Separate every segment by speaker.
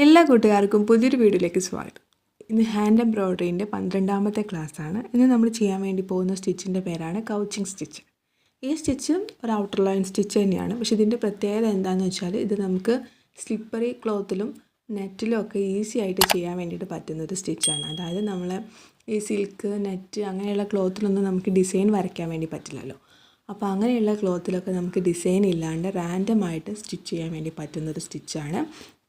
Speaker 1: എല്ലാ കൂട്ടുകാർക്കും പുതിയൊരു വീഡിയോയിലേക്ക് സ്വാഗതം. ഇന്ന് ഹാൻഡ് എംബ്രോയ്ഡറിൻ്റെ 12ാമത്തെ ക്ലാസ്സാണ്. ഇന്ന് നമ്മൾ ചെയ്യാൻ വേണ്ടി പോകുന്ന സ്റ്റിച്ചിൻ്റെ പേരാണ് കൗച്ചിങ് സ്റ്റിച്ച്. ഈ സ്റ്റിച്ചും ഒരു ഔട്ടർ ലൈൻ സ്റ്റിച്ച് തന്നെയാണ്. പക്ഷേ ഇതിൻ്റെ പ്രത്യേകത എന്താണെന്ന് വെച്ചാൽ ഇത് നമുക്ക് സ്ലിപ്പറി ക്ലോത്തിലും നെറ്റിലും ഒക്കെ ഈസി ആയിട്ട് ചെയ്യാൻ വേണ്ടിയിട്ട് പറ്റുന്നൊരു സ്റ്റിച്ചാണ്. അതായത് നമ്മൾ ഈ സിൽക്ക്, നെറ്റ് അങ്ങനെയുള്ള ക്ലോത്തിലൊന്നും നമുക്ക് ഡിസൈൻ വരയ്ക്കാൻ വേണ്ടി പറ്റില്ലല്ലോ. അപ്പോൾ അങ്ങനെയുള്ള ക്ലോത്തിലൊക്കെ നമുക്ക് ഡിസൈൻ ഇല്ലാണ്ട് റാൻഡമായിട്ട് സ്റ്റിച്ച് ചെയ്യാൻ വേണ്ടി പറ്റുന്നൊരു സ്റ്റിച്ചാണ്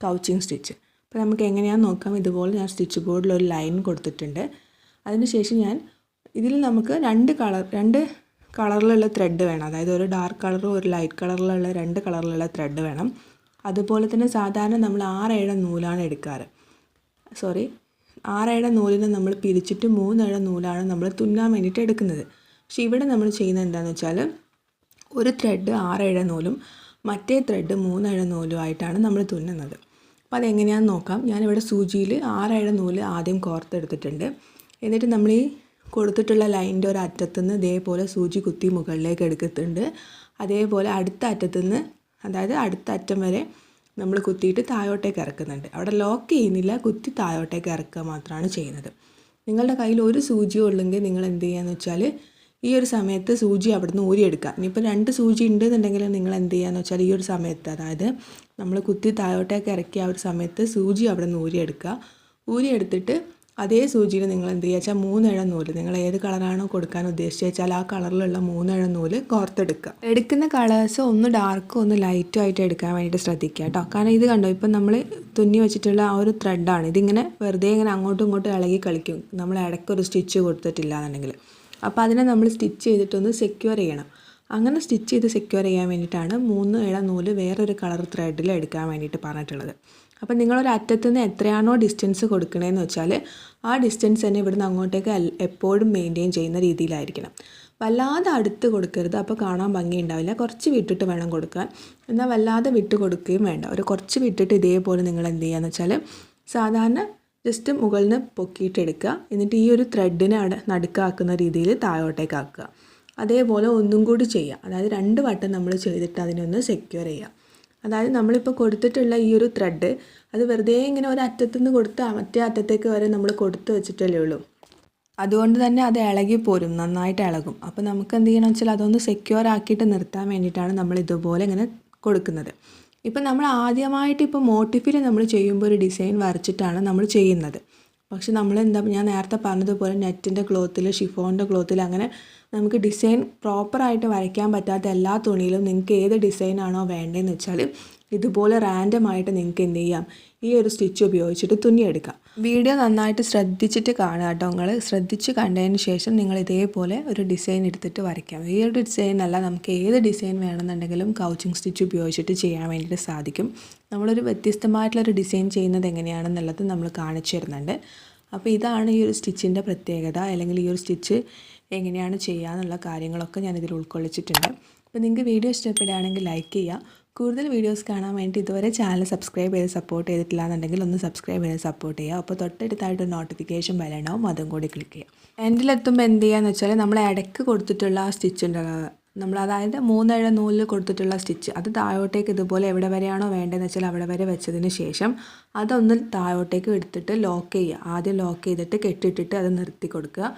Speaker 1: കൗച്ചിങ് സ്റ്റിച്ച്. അപ്പോൾ നമുക്ക് എങ്ങനെയാണെന്ന് നോക്കാം. ഇതുപോലെ ഞാൻ സ്റ്റിച്ച് ബോർഡിൽ ഒരു ലൈൻ കൊടുത്തിട്ടുണ്ട്. അതിനുശേഷം ഇതിൽ നമുക്ക് രണ്ട് കളറിലുള്ള ത്രെഡ് വേണം. അതായത് ഒരു ഡാർക്ക് കളറും ഒരു ലൈറ്റ് കളറിലുള്ള 2 കളറിലുള്ള ത്രെഡ് വേണം. അതുപോലെ തന്നെ സാധാരണ നമ്മൾ 6 നൂലാണ് എടുക്കാറ്. 6 നൂലിനെ നമ്മൾ പിരിച്ചിട്ട് 3 നൂലാണ് നമ്മൾ തുന്നാൻ വേണ്ടിയിട്ട് എടുക്കുന്നത്. പക്ഷേ ഇവിടെ നമ്മൾ ചെയ്യുന്നത് എന്താണെന്ന് വെച്ചാൽ ഒരു ത്രെഡ് 6 നൂലും മറ്റേ ത്രെഡ് 3 നൂലുമായിട്ടാണ് നമ്മൾ തുന്നുന്നത്. അപ്പോൾ അതെങ്ങനെയാണെന്ന് നോക്കാം. ഞാനിവിടെ സൂചിയിൽ 6 നൂല് ആദ്യം കോർത്തെടുത്തിട്ടുണ്ട്. എന്നിട്ട് നമ്മൾ ഈ കൊടുത്തിട്ടുള്ള ലൈനിൻ്റെ ഒരു അറ്റത്തുനിന്ന് ഇതേപോലെ സൂചി കുത്തി മുകളിലേക്ക് എടുക്കുന്നുണ്ട്. അതേപോലെ അടുത്ത അറ്റത്തുനിന്ന്, അതായത് അടുത്ത അറ്റം വരെ നമ്മൾ കുത്തിയിട്ട് താഴോട്ടേക്ക് ഇറക്കുന്നുണ്ട്. അവിടെ ലോക്ക് ചെയ്യുന്നില്ല, കുത്തി താഴോട്ടേക്ക് ഇറക്കുക മാത്രമാണ് ചെയ്യുന്നത്. നിങ്ങളുടെ കയ്യിൽ ഒരു സൂചിയോ ഉള്ളെങ്കിൽ നിങ്ങൾ എന്ത് ചെയ്യുകയെന്ന് വെച്ചാൽ ഈ ഒരു സമയത്ത് സൂചി അവിടെ നിന്ന് ഊരിയെടുക്കുക. ഇനിയിപ്പോൾ 2 സൂചി ഉണ്ടെന്നുണ്ടെങ്കിൽ നിങ്ങൾ എന്ത് ചെയ്യുകയെന്ന് വെച്ചാൽ ഈ ഒരു സമയത്ത്, അതായത് നമ്മൾ കുത്തി താഴോട്ടേക്ക് ഇറക്കിയ ആ ഒരു സമയത്ത് സൂചി അവിടെ നിന്ന് ഊരിയെടുത്തിട്ട് അതേ സൂചിയിൽ നിങ്ങൾ എന്ത് ചെയ്യുക വെച്ചാൽ 3 നൂല്, നിങ്ങൾ ഏത് കളറാണോ കൊടുക്കാൻ ഉദ്ദേശിച്ച് വെച്ചാൽ ആ കളറിലുള്ള 3 നൂല് കോർത്തെടുക്കുക. എടുക്കുന്ന കളേഴ്സ് ഒന്ന് ഡാർക്കും ഒന്ന് ലൈറ്റും ആയിട്ട് എടുക്കാൻ വേണ്ടിയിട്ട് ശ്രദ്ധിക്കുക കേട്ടോ. കാരണം ഇത് കണ്ടോ, ഇപ്പം നമ്മൾ തുന്നി വെച്ചിട്ടുള്ള ആ ഒരു ത്രെഡാണ്. ഇതിങ്ങനെ വെറുതെ ഇങ്ങനെ അങ്ങോട്ടും ഇങ്ങോട്ടും ഇളകി കളിക്കും നമ്മൾ ഇടയ്ക്കൊരു സ്റ്റിച്ച് കൊടുത്തിട്ടില്ല എന്നുണ്ടെങ്കിൽ. അപ്പോൾ അതിനെ നമ്മൾ സ്റ്റിച്ച് ചെയ്തിട്ടൊന്ന് സെക്യൂർ ചെയ്യണം. അങ്ങനെ സ്റ്റിച്ച് ചെയ്ത് സെക്യൂർ ചെയ്യാൻ വേണ്ടിയിട്ടാണ് 3 നൂല് വേറൊരു കളർ ത്രെഡിൽ എടുക്കാൻ വേണ്ടിയിട്ട് പറഞ്ഞിട്ടുള്ളത്. അപ്പോൾ നിങ്ങളൊരു അറ്റത്തു നിന്ന് എത്രയാണോ ഡിസ്റ്റൻസ് കൊടുക്കണതെന്ന് വെച്ചാൽ ആ ഡിസ്റ്റൻസ് തന്നെ ഇവിടുന്ന് അങ്ങോട്ടേക്ക് എപ്പോഴും മെയിൻറ്റെയിൻ ചെയ്യുന്ന രീതിയിലായിരിക്കണം. വല്ലാതെ അടുത്ത് കൊടുക്കരുത്, അപ്പോൾ കാണാൻ ഭംഗി ഉണ്ടാവില്ല. കുറച്ച് വിട്ടിട്ട് വേണം കൊടുക്കാൻ. എന്നാൽ വല്ലാതെ വിട്ട് കൊടുക്കുകയും വേണ്ട. ഒരു കുറച്ച് വിട്ടിട്ട് ഇതേപോലെ നിങ്ങൾ എന്ത് ചെയ്യുകയെന്ന് വെച്ചാൽ സാധാരണ ജസ്റ്റ് മുകളിൽ നിന്ന് പൊക്കിയിട്ടെടുക്കുക. എന്നിട്ട് ഈ ഒരു ത്രെഡിനെ നടുക്കാക്കുന്ന രീതിയിൽ താഴോട്ടേക്ക് ആക്കുക. അതേപോലെ ഒന്നും കൂടി ചെയ്യുക. അതായത് 2 വട്ടം നമ്മൾ ചെയ്തിട്ട് അതിനൊന്ന് സെക്യൂർ ചെയ്യുക. അതായത് നമ്മളിപ്പോൾ കൊടുത്തിട്ടുള്ള ഈ ഒരു ത്രെഡ് അത് വെറുതെ ഇങ്ങനെ ഒരു അറ്റത്തുനിന്ന് കൊടുത്ത് മറ്റേ അറ്റത്തേക്ക് വരെ നമ്മൾ കൊടുത്ത് വെച്ചിട്ടല്ലേ ഉള്ളൂ. അതുകൊണ്ട് തന്നെ അത് ഇളകിപ്പോരും, നന്നായിട്ട് ഇളകും. അപ്പോൾ നമുക്ക് എന്ത് ചെയ്യണം വെച്ചാൽ അതൊന്ന് സെക്യൂർ ആക്കിയിട്ട് നിർത്താൻ വേണ്ടിയിട്ടാണ് നമ്മൾ ഇതുപോലെ ഇങ്ങനെ കൊടുക്കുന്നത്. ഇപ്പം നമ്മൾ ആദ്യമായിട്ട് ഇപ്പോൾ മോട്ടിഫിൽ നമ്മൾ ചെയ്യുമ്പോൾ ഒരു ഡിസൈൻ വരച്ചിട്ടാണ് നമ്മൾ ചെയ്യുന്നത്. പക്ഷെ ഞാൻ നേരത്തെ പറഞ്ഞതുപോലെ നെറ്റിൻ്റെ ക്ലോത്തിൽ, ഷിഫോണിൻ്റെ ക്ലോത്തിൽ അങ്ങനെ നമുക്ക് ഡിസൈൻ പ്രോപ്പറായിട്ട് വരയ്ക്കാൻ പറ്റാത്ത എല്ലാ തുണിയിലും നിങ്ങൾക്ക് ഏത് ഡിസൈനാണോ വേണ്ടതെന്ന് വെച്ചാൽ ഇതുപോലെ റാൻഡമായിട്ട് നിങ്ങൾക്ക് എന്ത് ചെയ്യാം, ഈ ഒരു സ്റ്റിച്ച് ഉപയോഗിച്ചിട്ട് തുന്നിയെടുക്കാം. വീഡിയോ നന്നായിട്ട് ശ്രദ്ധിച്ചിട്ട് കാണുക കേട്ടോ. നിങ്ങൾ ശ്രദ്ധിച്ച് കണ്ടതിന് ശേഷം നിങ്ങൾ ഇതേപോലെ ഒരു ഡിസൈൻ എടുത്തിട്ട് വരയ്ക്കാം. ഈ ഒരു ഡിസൈൻ അല്ല, നമുക്ക് ഏത് ഡിസൈൻ വേണമെന്നുണ്ടെങ്കിലും കൗച്ചിങ് സ്റ്റിച്ച് ഉപയോഗിച്ചിട്ട് ചെയ്യാൻ വേണ്ടിയിട്ട് സാധിക്കും. നമ്മളൊരു വ്യത്യസ്തമായിട്ടുള്ളൊരു ഡിസൈൻ ചെയ്യുന്നത് എങ്ങനെയാണെന്നുള്ളത് നമ്മൾ കാണിച്ചു തരുന്നുണ്ട്. അപ്പോൾ ഇതാണ് ഈ ഒരു സ്റ്റിച്ചിൻ്റെ പ്രത്യേകത, അല്ലെങ്കിൽ ഈ ഒരു സ്റ്റിച്ച് എങ്ങനെയാണ് ചെയ്യുക എന്നുള്ള കാര്യങ്ങളൊക്കെ ഞാനിതിൽ ഉൾക്കൊള്ളിച്ചിട്ടുണ്ട്. അപ്പോൾ നിങ്ങൾക്ക് വീഡിയോ ഇഷ്ടപ്പെടുകയാണെങ്കിൽ ലൈക്ക് ചെയ്യുക. കൂടുതൽ വീഡിയോസ് കാണാൻ വേണ്ടി ഇതുവരെ ചാനൽ സബ്സ്ക്രൈബ് ചെയ്ത് സപ്പോർട്ട് ചെയ്തിട്ടില്ല എന്നുണ്ടെങ്കിൽ ഒന്ന് സബ്സ്ക്രൈബ് ചെയ്ത് സപ്പോർട്ട് ചെയ്യുക. അപ്പോൾ തൊട്ടടുത്തായിട്ട് നോട്ടിഫിക്കേഷൻ ബെല്ലുണ്ടാവും, അതും കൂടി ക്ലിക്ക് ചെയ്യുക. എൻഡിലെത്തുമ്പോൾ എന്ത് ചെയ്യുകയെന്ന് വെച്ചാൽ നമ്മൾ ഇടയ്ക്ക് കൊടുത്തിട്ടുള്ള ആ സ്റ്റിച്ച് ഉണ്ടാകുക, അതായത് 3 നൂലിൽ കൊടുത്തിട്ടുള്ള സ്റ്റിച്ച് അത് താഴോട്ടേക്ക് ഇതുപോലെ എവിടെ വരെയാണോ വേണ്ടതെന്ന് വെച്ചാൽ അവിടെ വരെ വെച്ചതിന് ശേഷം അതൊന്ന് താഴോട്ടേക്ക് എടുത്തിട്ട് ലോക്ക് ചെയ്യുക. ആദ്യം ലോക്ക് ചെയ്തിട്ട് കെട്ടിട്ടിട്ട് അത് നിർത്തി കൊടുക്കുക.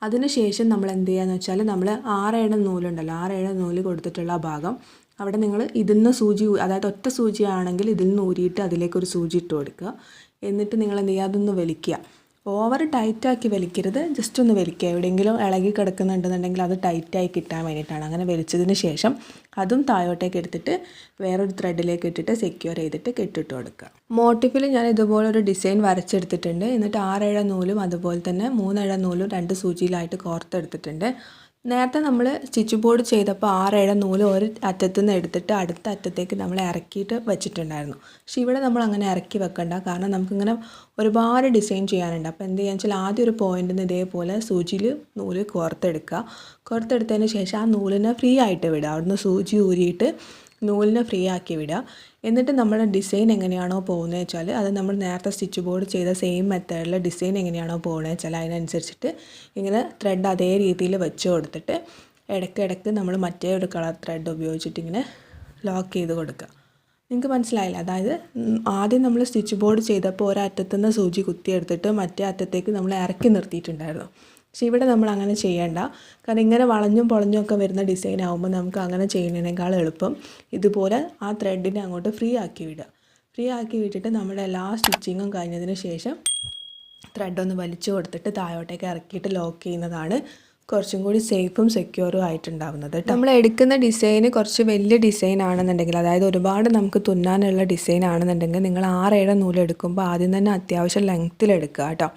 Speaker 1: അതിനുശേഷം നമ്മൾ എന്ത് ചെയ്യുകയെന്ന് വെച്ചാൽ നമ്മൾ 6 നൂലുണ്ടല്ലോ, 6 നൂല് കൊടുത്തിട്ടുള്ള ഭാഗം അവിടെ നിങ്ങൾ ഇതിൽ നിന്ന് സൂചി, അതായത് ഒറ്റ സൂചിയാണെങ്കിൽ ഇതിൽ നിന്ന് ഊരിയിട്ട് അതിലേക്കൊരു സൂചി ഇട്ട് കൊടുക്കുക. എന്നിട്ട് നിങ്ങൾ എന്ത് ചെയ്യുക, അതൊന്ന് വലിക്കുക. ഓവർ ടൈറ്റാക്കി വലിക്കരുത്, ജസ്റ്റ് ഒന്ന് വലിക്കുക. എവിടെയെങ്കിലും ഇളകി കിടക്കുന്നുണ്ടെന്നുണ്ടെങ്കിൽ അത് ടൈറ്റായി കിട്ടാൻ വേണ്ടിയിട്ടാണ്. അങ്ങനെ വലിച്ചതിന് ശേഷം അതും താഴോട്ടേക്ക് എടുത്തിട്ട് വേറൊരു ത്രെഡിലേക്ക് ഇട്ടിട്ട് സെക്യൂർ ചെയ്തിട്ട് കെട്ടിട്ട് കൊടുക്കുക. മോട്ടിഫിൽ ഞാൻ ഇതുപോലെ ഒരു ഡിസൈൻ വരച്ചെടുത്തിട്ടുണ്ട്. എന്നിട്ട് 6 നൂലും അതുപോലെ തന്നെ 3 നൂലും 2 സൂചിയിലായിട്ട് കോർത്തെടുത്തിട്ടുണ്ട്. നേരത്തെ നമ്മൾ സ്റ്റിച്ച് ബോർഡ് ചെയ്തപ്പോൾ 6 നൂല് ഒരു അറ്റത്തു നിന്ന് എടുത്തിട്ട് അടുത്ത അറ്റത്തേക്ക് നമ്മൾ ഇറക്കിയിട്ട് വെച്ചിട്ടുണ്ടായിരുന്നു. പക്ഷേ ഇവിടെ നമ്മൾ അങ്ങനെ ഇറക്കി വെക്കണ്ട, കാരണം നമുക്കിങ്ങനെ ഒരുപാട് ഡിസൈൻ ചെയ്യാനുണ്ട്. അപ്പോൾ എന്ത് ചെയ്യുക വെച്ചാൽ ആദ്യം ഒരു പോയിന്റിൽ നിന്ന് ഇതേപോലെ സൂചിയിൽ നൂല് കോർത്തെടുത്തതിന് ശേഷം ആ നൂലിനെ ഫ്രീ ആയിട്ട് വിടുക. അവിടുന്ന് സൂചി ഊരിയിട്ട് നൂലിനെ ഫ്രീ ആക്കി വിടുക. എന്നിട്ട് നമ്മുടെ ഡിസൈൻ എങ്ങനെയാണോ പോകുന്നത് വെച്ചാൽ അത് നമ്മൾ നേരത്തെ സ്റ്റിച്ച് ബോർഡ് ചെയ്ത സെയിം മെത്തേഡിൽ ഡിസൈൻ എങ്ങനെയാണോ പോകുന്നത് വെച്ചാൽ അതിനനുസരിച്ചിട്ട് ഇങ്ങനെ ത്രെഡ് അതേ രീതിയിൽ വെച്ച് കൊടുത്തിട്ട് ഇടയ്ക്കിടയ്ക്ക് നമ്മൾ മറ്റേ ഒരു കളർ ത്രെഡ് ഉപയോഗിച്ചിട്ട് ഇങ്ങനെ ലോക്ക് ചെയ്ത് കൊടുക്കുക. നിങ്ങൾക്ക് മനസ്സിലായില്ല? അതായത് ആദ്യം നമ്മൾ സ്റ്റിച്ച് ബോർഡ് ചെയ്തപ്പോൾ ഒരറ്റത്തുനിന്ന് സൂചി കുത്തിയെടുത്തിട്ട് മറ്റേ അറ്റത്തേക്ക് നമ്മൾ ഇറക്കി നിർത്തിയിട്ടുണ്ടായിരുന്നു. പക്ഷേ ഇവിടെ നമ്മൾ അങ്ങനെ ചെയ്യേണ്ട. കാരണം ഇങ്ങനെ വളഞ്ഞും പൊളഞ്ഞും ഒക്കെ വരുന്ന ഡിസൈൻ ആകുമ്പോൾ നമുക്ക് അങ്ങനെ ചെയ്യുന്നതിനേക്കാൾ എളുപ്പം ഇതുപോലെ ആ ത്രെഡിനെ അങ്ങോട്ട് ഫ്രീ ആക്കി വിടുക. ഫ്രീ ആക്കി വിട്ടിട്ട് നമ്മുടെ എല്ലാ സ്റ്റിച്ചിങ്ങും കഴിഞ്ഞതിന് ശേഷം ത്രെഡൊന്ന് വലിച്ചു കൊടുത്തിട്ട് താഴോട്ടേക്ക് ഇറക്കിയിട്ട് ലോക്ക് ചെയ്യുന്നതാണ് കുറച്ചും കൂടി സേഫും സെക്യൂറും ആയിട്ടുണ്ടാവുന്നത്. നമ്മൾ എടുക്കുന്ന ഡിസൈന് കുറച്ച് വലിയ ഡിസൈൻ ആണെന്നുണ്ടെങ്കിൽ, അതായത് ഒരുപാട് നമുക്ക് തുന്നാനുള്ള ഡിസൈൻ ആണെന്നുണ്ടെങ്കിൽ നിങ്ങൾ 6-7 നൂലെടുക്കുമ്പോൾ ആദ്യം തന്നെ അത്യാവശ്യം ലെങ്ത്തിലെടുക്കുക കേട്ടോ.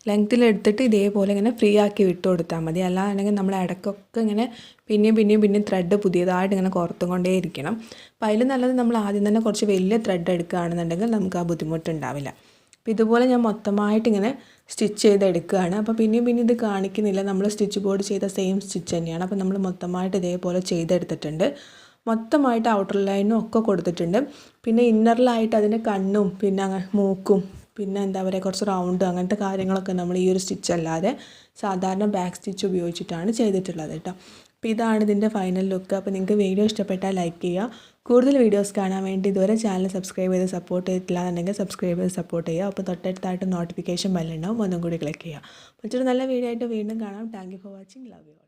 Speaker 1: ലെങ്ത്തിലെടുത്തിട്ട് ഇതേപോലെ ഇങ്ങനെ ഫ്രീ ആക്കി വിട്ട് കൊടുത്താൽ മതി. അല്ലാന്നുണ്ടെങ്കിൽ നമ്മൾ ഇടയ്ക്കൊക്കെ ഇങ്ങനെ പിന്നെയും ത്രെഡ് പുതിയതായിട്ട് ഇങ്ങനെ കോർത്തും കൊണ്ടേ ഇരിക്കണം. അപ്പോൾ അതിൽ നല്ലത് നമ്മൾ ആദ്യം തന്നെ കുറച്ച് വലിയ ത്രെഡ് എടുക്കുകയാണെന്നുണ്ടെങ്കിൽ നമുക്ക് ആ ബുദ്ധിമുട്ടുണ്ടാവില്ല. അപ്പോൾ ഇതുപോലെ ഞാൻ മൊത്തമായിട്ട് ഇങ്ങനെ സ്റ്റിച്ച് ചെയ്തെടുക്കുകയാണ്. അപ്പോൾ പിന്നെയും ഇത് കാണിക്കുന്നില്ല, നമ്മൾ സ്റ്റിച്ച് ബോർഡ് ചെയ്ത സെയിം സ്റ്റിച്ച് തന്നെയാണ്. അപ്പോൾ നമ്മൾ മൊത്തമായിട്ട് ഇതേപോലെ ചെയ്തെടുത്തിട്ടുണ്ട്. മൊത്തമായിട്ട് ഔട്ടർ ലൈനും ഒക്കെ കൊടുത്തിട്ടുണ്ട്. പിന്നെ ഇന്നറിലായിട്ട് അതിൻ്റെ കണ്ണും പിന്നെ മൂക്കും പിന്നെ എന്താ പറയുക കുറച്ച് റൗണ്ട് അങ്ങനത്തെ കാര്യങ്ങളൊക്കെ നമ്മൾ ഈ ഒരു സ്റ്റിച്ച് അല്ലാതെ സാധാരണ ബാക്ക് സ്റ്റിച്ച് ഉപയോഗിച്ചിട്ടാണ് ചെയ്തിട്ടുള്ളത് കേട്ടോ. അപ്പോൾ ഇതാണ് ഇതിൻ്റെ ഫൈനൽ ലുക്ക്. അപ്പോൾ നിങ്ങൾക്ക് വീഡിയോ ഇഷ്ടപ്പെട്ടാൽ ലൈക്ക് ചെയ്യുക. കൂടുതൽ വീഡിയോസ് കാണാൻ വേണ്ടി ഇതുവരെ ചാനൽ സബ്സ്ക്രൈബ് ചെയ്ത് സപ്പോർട്ട് ചെയ്തിട്ടില്ല എന്നുണ്ടെങ്കിൽ സബ്സ്ക്രൈബ് ചെയ്ത് സപ്പോർട്ട് ചെയ്യുക. അപ്പോൾ തൊട്ടടുത്തായിട്ട് നോട്ടിഫിക്കേഷൻ ബെല്ലുണ്ടാവും, ഒന്നും കൂടി ക്ലിക്ക് ചെയ്യുക. മറ്റൊരു നല്ല വീഡിയോ ആയിട്ട് വീണ്ടും കാണാം. Thank you for watching. Love you.